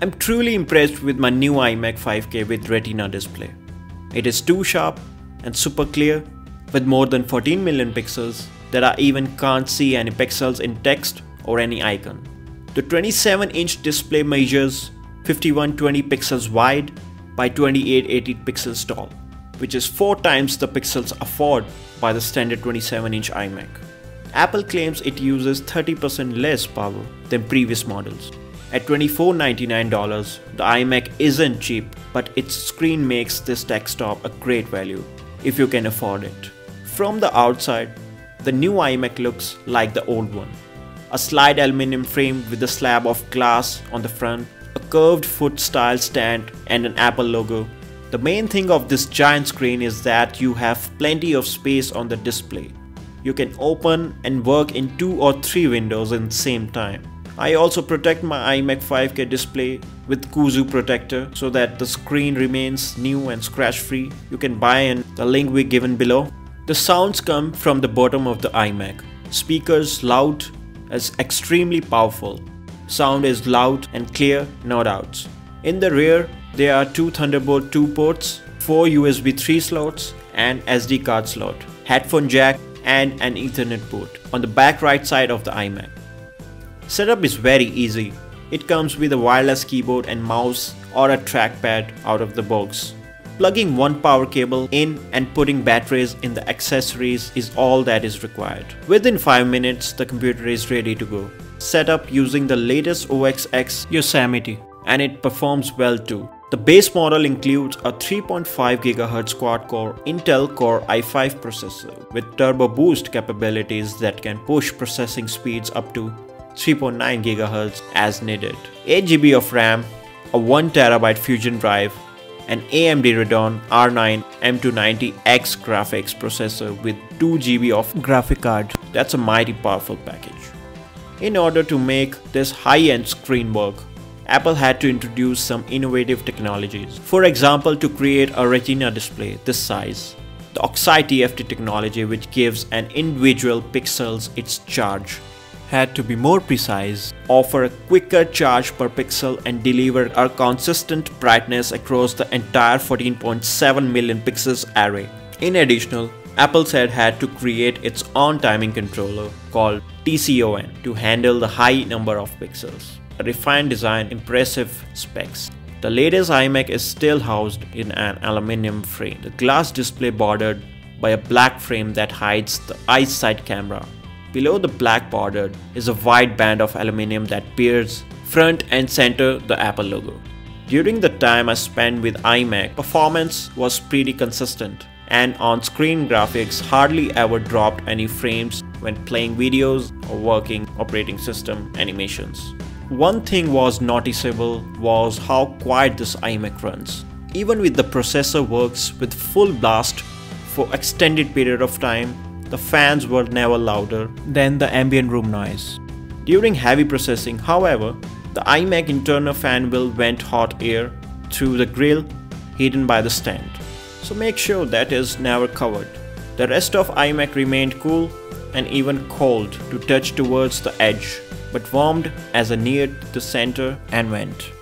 I'm truly impressed with my new iMac 5K with Retina display. It is too sharp and super clear with more than 14 million pixels that I even can't see any pixels in text or any icon. The 27-inch display measures 5120 pixels wide by 2880 pixels tall, which is 4 times the pixels afforded by the standard 27-inch iMac. Apple claims it uses 30% less power than previous models. At $24.99, the iMac isn't cheap, but its screen makes this desktop a great value if you can afford it. From the outside, the new iMac looks like the old one. A slide aluminum frame with a slab of glass on the front, a curved foot style stand and an Apple logo. The main thing of this giant screen is that you have plenty of space on the display. You can open and work in 2 or 3 windows at the same time. I also protect my iMac 5K display with Kuzy protector so that the screen remains new and scratch free. You can buy in the link we given below. The sounds come from the bottom of the iMac. Speakers loud as extremely powerful. Sound is loud and clear, no doubts. In the rear, there are 2 Thunderbolt 2 ports, 4 USB 3 slots and SD card slot, headphone jack and an Ethernet port on the back right side of the iMac. Setup is very easy. It comes with a wireless keyboard and mouse or a trackpad out of the box. Plugging one power cable in and putting batteries in the accessories is all that is required. Within 5 minutes, the computer is ready to go. Setup using the latest OS X Yosemite, and it performs well too. The base model includes a 3.5 GHz quad-core Intel Core i5 processor with turbo boost capabilities that can push processing speeds up to 3.9 GHz as needed. 8 GB of RAM, a 1 TB Fusion drive, an AMD Radeon R9 M290X graphics processor with 2 GB of graphic card. That's a mighty powerful package. In order to make this high-end screen work, Apple had to introduce some innovative technologies. For example, to create a Retina display this size, the Oxide TFT technology, which gives an individual pixels its charge, had to be more precise, offer a quicker charge per pixel and deliver a consistent brightness across the entire 14.7 million pixels array. In addition, Apple said had to create its own timing controller called TCON to handle the high number of pixels. A refined design, impressive specs. The latest iMac is still housed in an aluminum frame. The glass display bordered by a black frame that hides the eyesight camera. Below the black border is a wide band of aluminum that bears front and center the Apple logo. During the time I spent with iMac, performance was pretty consistent and on-screen graphics hardly ever dropped any frames when playing videos or working operating system animations. One thing was noticeable was how quiet this iMac runs. Even with the processor works with full blast for extended period of time, the fans were never louder than the ambient room noise. During heavy processing, however, the iMac internal fan will vent hot air through the grill hidden by the stand. So make sure that is never covered. The rest of iMac remained cool and even cold to touch towards the edge, but warmed as it neared the center and vent.